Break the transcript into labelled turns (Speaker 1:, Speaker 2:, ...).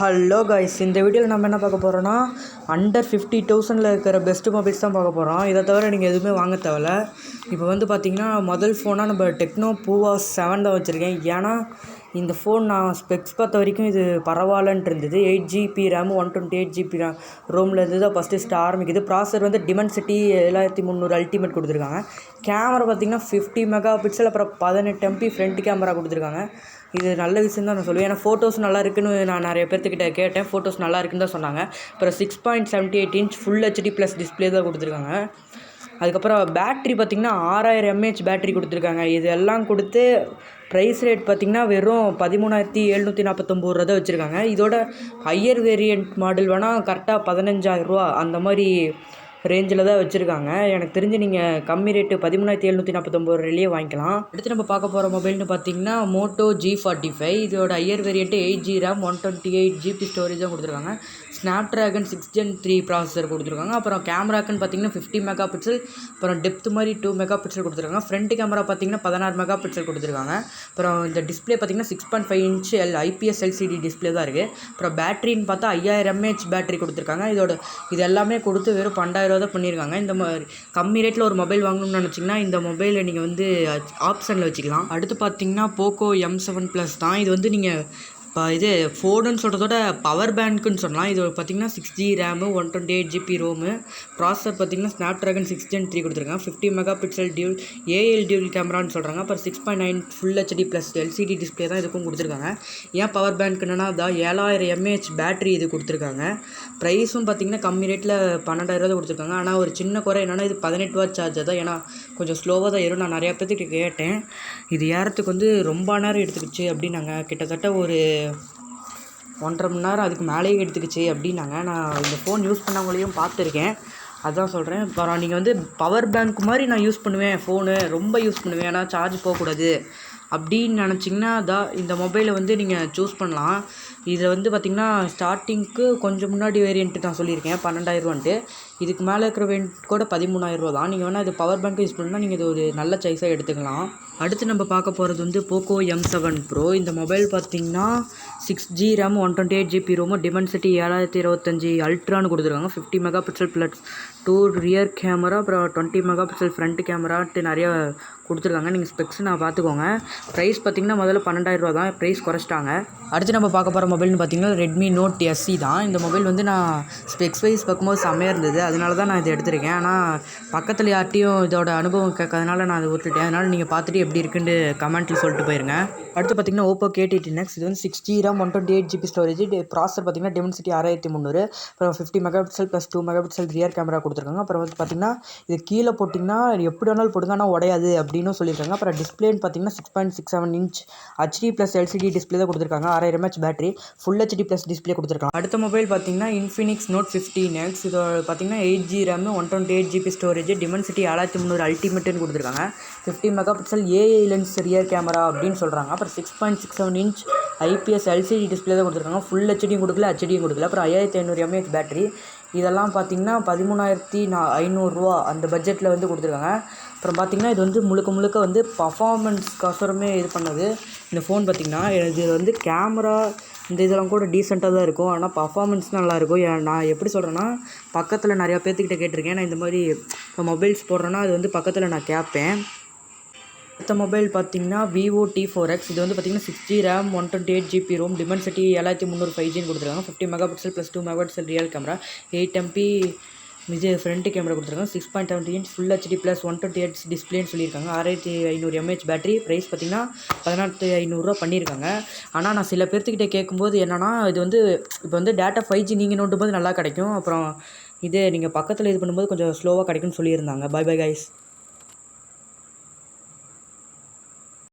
Speaker 1: Hello guys, இந்த வீடியோவில் நம்ம என்ன பார்க்க போகிறோன்னா அண்டர் 50,000 இருக்கிற பெஸ்ட்டு மொபைல்ஸ் தான் பார்க்க போகிறோம். இதை தவிர நீங்கள் எதுவுமே வாங்க தேவையில்ல. இப்போ வந்து பார்த்திங்கன்னா முதல் ஃபோனாக நம்ம டெக்னோ பூவா 7 தான் வச்சுருக்கேன். ஏன்னா இந்த ஃபோன் நான் ஸ்பெக்ஸ் பார்த்த வரைக்கும் இது பரவாயில்லன்ட்டு இருந்தது. 8GB ரேமு 128GB ரோமில் இருந்து தான் ஃபஸ்ட்டு ஆரம்பிக்குது. ப்ராசர் வந்து டிமென்சிட்டி 7300 அல்டிமேட் கொடுத்துருக்காங்க. கேமரா பார்த்திங்கன்னா 50 மெகா பிக்சல், அப்புறம் 18 MP ஃப்ரண்ட் கேமரா கொடுத்துருக்காங்க. இது நல்ல விஷயம் தான் நான் சொல்லுவேன். ஏன்னா ஃபோட்டோஸ் நல்லா இருக்குன்னு நான் நிறைய பேர்த்துக்கிட்ட கேட்டேன். ஃபோட்டோஸ் நல்லா இருக்குன்னு தான் சொன்னாங்க. அப்புறம் 6.78 inch full HD plus display தான் கொடுத்துருக்காங்க. அதுக்கப்புறம் பேட்ரி பார்த்திங்கன்னா 6000 mAh பேட்ரி கொடுத்துருக்காங்க. இது எல்லாம் கொடுத்து ப்ரைஸ் ரேட் பார்த்திங்கன்னா வெறும் 13,749 ரூபா தான் வச்சுருக்காங்க. இதோட ஹையர் வேரியண்ட் மாடல் வேணால் கரெக்டாக 15,000 ரூபா அந்த மாதிரி ரேஞ்சில் தான் வச்சுருக்காங்க. எனக்கு தெரிஞ்சு நீங்கள் கம்மி ரேட்டு 13,749 ரூபாயிலே வாங்கிக்கலாம். அடுத்து நம்ம பார்க்க போகிற மொபைல்னு பார்த்தீங்கன்னா மோட்டோ G45. இதோட higher variant 8GB RAM 128GB storage தான் கொடுத்துருக்காங்க. ஸ்னாப்ட்ராகன் 6 Gen 3 ப்ராசஸர் கொடுத்துருக்காங்க. அப்புறம் கேமராக்குன்னு பார்த்தீங்கன்னா 50 மெகா பிக்சல், அப்புறம் டெப்த் மாதிரி 2 மெகா பிக்சல் கொடுத்துருக்காங்க. ஃப்ரண்ட் கேமரா பார்த்தீங்கன்னா 16 மெகா பிக்சல் கொடுத்துருக்காங்க. அப்புறம் இந்த டிஸ்பிளே பார்த்தீங்கன்னா 6.5 இன்ச் IPS LCD டிஸ்பிளே தான் இருக்குது. அப்புறம் பேட்டரின்னு பார்த்தா 5000 mAh பேட்டரி கொடுத்துருக்காங்க. இது எல்லாமே கொடுத்து வெறும் 12,000 தான் பண்ணியிருக்காங்க. இந்த மாதிரி கம்மி ரேட்டில் ஒரு மொபைல் வாங்கணும்னு நினச்சிங்கன்னா இந்த மொபைலை நீங்கள் வந்து ஆப்ஷனில் வச்சுக்கலாம். அடுத்து பார்த்தீங்கன்னா போக்கோ M7 Plus தான். இது வந்து நீங்கள் இது ஃபோனுன்னு சொல்கிறதோட பவர் பேங்க்குன்னு சொல்லலாம். இது பார்த்திங்கன்னா 6GB RAM 128GB ROM. Processor பார்த்திங்கன்னா ஸ்னாப்ட்ராகன் 6 Gen 3 கொடுத்துருக்காங்க. 50 மெகா பிக்சல் டியூல் கேமரான்னு சொல்கிறாங்க. அப்புறம் 6.9 full HD plus LCD display தான் இதுக்கும் கொடுத்துருக்காங்க. ஏன் பவர் பேங்க்குன்னா அதான் 7000 mAh பேட்டரி இது கொடுத்துருக்காங்க. ப்ரைஸும் பார்த்திங்கன்னா கம்மி ரேட்டில் 12,000 தான் கொடுத்துருக்காங்க. ஆனால் ஒரு சின்ன குறை என்னென்னா இது 18 வாட் சார்ஜர் தான். ஏன்னா கொஞ்சம் ஸ்லோவாக தான் ஏறும். நான் நிறையா பேர்த்துக்கிட்ட கேட்டேன். இது ஏறத்துக்கு வந்து ரொம்ப நேரம் எடுத்துக்கிச்சு அப்படின்னாங்க. கிட்டத்தட்ட ஒரு 1.5 மணி நேரம் அதுக்கு மேலேயே எடுத்துக்கிச்சு அப்படின்னாங்க. நான் இந்த ஃபோன் யூஸ் பண்ணவங்களையும் பார்த்துருக்கேன். அதான் சொல்கிறேன். அப்புறம் நீங்கள் வந்து பவர் பேங்க் மாதிரி நான் யூஸ் பண்ணுவேன், ஃபோனு ரொம்ப யூஸ் பண்ணுவேன், ஆனால் சார்ஜ் போகக்கூடாது அப்படின்னு நினச்சிங்கன்னா இந்த மொபைலை வந்து நீங்கள் சூஸ் பண்ணலாம். இதில் வந்து பார்த்திங்கன்னா ஸ்டார்டிங்க்கு கொஞ்சம் முன்னாடி வேரியண்ட்டு நான் சொல்லியிருக்கேன் 12,000 இதுக்கு மேலே இருக்கிற வேரியண்ட் கூட 13,000 தான். நீங்கள் வேணால் இது பவர் பேங்க் யூஸ் பண்ணால் நீங்கள் இது ஒரு நல்ல சாய்ஸாக எடுத்துக்கலாம். அடுத்து நம்ம பார்க்க போகிறது வந்து போக்கோ M7 Pro. இந்த மொபைல் பார்த்திங்கன்னா 6GB RAM 128GB ROM, Dimensity 7025 அல்ட்ரான்னு கொடுத்துருக்காங்க. 50 mega pixel plus 2 rear camera, அப்புறம் 20 மெகா பிக்சல் ஃப்ரண்ட் கேமராட்டு நிறையா கொடுத்துருக்காங்க. நீங்கள் ஸ்பெக்ஸ் நான் பார்த்துக்கோங்க. ப்ரைஸ் பார்த்திங்கன்னா முதல்ல 12,000 தான், ப்ரைஸ் குறைச்சிட்டாங்க. அடுத்து நம்ம பார்க்க போகிற மொபைல்னு பார்த்திங்கன்னா ரெட்மி நோட் SE தான். இந்த மொபைல் வந்து நான் ஸ்பெக்ஸ் வைஸ் பார்க்கும்போது செம்மையாக இருந்தது, அதனால தான் நான் இதை எடுத்திருக்கேன். ஆனால் பக்கத்தில் யார்ட்டையும் இதோட அனுபவம் கேட்காதனால நான் அதை விட்டுட்டேன். அதனால் நீங்கள் பார்த்துட்டு எப்படி இருக்குன்னு கமெண்ட்டில் சொல்லிட்டு போயிருங்க. அடுத்து பார்த்திங்கன்னா ஓப்போ K80 இது வந்து 6GB RAM 128GB storage. Processor பார்த்திங்கன்னா டிமென்சிட்டி 6300, அப்புறம் 50 mega pixel plus 2 mega pixel rear camera கொடுத்துருக்காங்க. அப்புறம் வந்து பார்த்திங்கன்னா இது கீழே போட்டிங்கன்னா எப்படி வேணாலும் போடுங்க, ஆனால் உடையாது அப்படின்னு சொல்லியிருக்காங்க. அப்புறம் டிஸ்பிளேன்னு பார்த்திங்கன்னா 6.67 inch HD plus LCD display தான் கொடுத்துருக்காங்க. 6000 mAh battery, full HD plus display கொடுத்துருக்காங்க. அடுத்த மொபைல் பார்த்திங்கன்னா இன்ஃபினிக்ஸ் நோட் 15X. இது பார்த்திங்கன்னா 8GB RAM 128GB storage, Dimensity 7300 அல்டிமேட்டுன்னு கொடுத்துருக்காங்க. 50 mega pixel AI lens rear camera அப்படின்னு சொல்கிறாங்க. அப்புறம் 6.67 இன்ச் IPS LCD டிஸ்பிளே தான் கொடுத்துருக்காங்க. ஃபுல் HDயும் கொடுக்கல, HDயும் கொடுக்கல. அப்புறம் 5500 mAh பேட்டரி. இதெல்லாம் பார்த்திங்கன்னா 13,500 அந்த பட்ஜெட்டில் வந்து கொடுத்துருக்காங்க. அப்புறம் பார்த்திங்கன்னா இது வந்து முழுக்க வந்து பர்ஃபார்மன்ஸ்க்கோசரமே இது பண்ணது. இந்த ஃபோன் பார்த்திங்கன்னா இது வந்து கேமரா இந்த இதெல்லாம் கூட டீசெண்டாக தான் இருக்கும், ஆனால் பர்ஃபார்மன்ஸ் நல்லாயிருக்கும். நான் எப்படி சொல்கிறேன்னா பக்கத்தில் நிறையா பேர்த்துக்கிட்ட கேட்டிருக்கேன். நான் இந்த மாதிரி இப்போ மொபைல்ஸ் போடுறேன்னா அது வந்து பக்கத்தில் நான் கேட்பேன். அடுத்த மொபைல் பார்த்திங்கன்னா விவோ T4X. இது வந்து பார்த்திங்கன்னா 6GB RAM 128GB Rome, Dimensity 7300 5Gன்னு கொடுத்துருக்காங்க. 50 mega pixel plus 2 mega pixel real camera, 8 MP இது ஃப்ரண்ட் கேமரா கொடுத்துருக்காங்க. 6.70 இன்ச் ஃபுல் HD ப்ளஸ் 128 டிஸ்பிளேன்னு சொல்லியிருக்காங்க. 6500 mAh பேட்டரி. ப்ரைஸ் பார்த்திங்கன்னா 14,500 பண்ணியிருக்காங்க. ஆனால் நான் சில பேர்த்துக்கிட்ட கேட்கும்போது என்னென்னா இது வந்து இப்போ வந்து டேட்டா 5G நீங்கள் நோண்டும் போது நல்லா கிடைக்கும், அப்புறம் இது நீங்கள் பக்கத்தில் இது பண்ணும்போது கொஞ்சம் ஸ்லோவாக கிடைக்கும்னு சொல்லியிருந்தாங்க. Bye guys.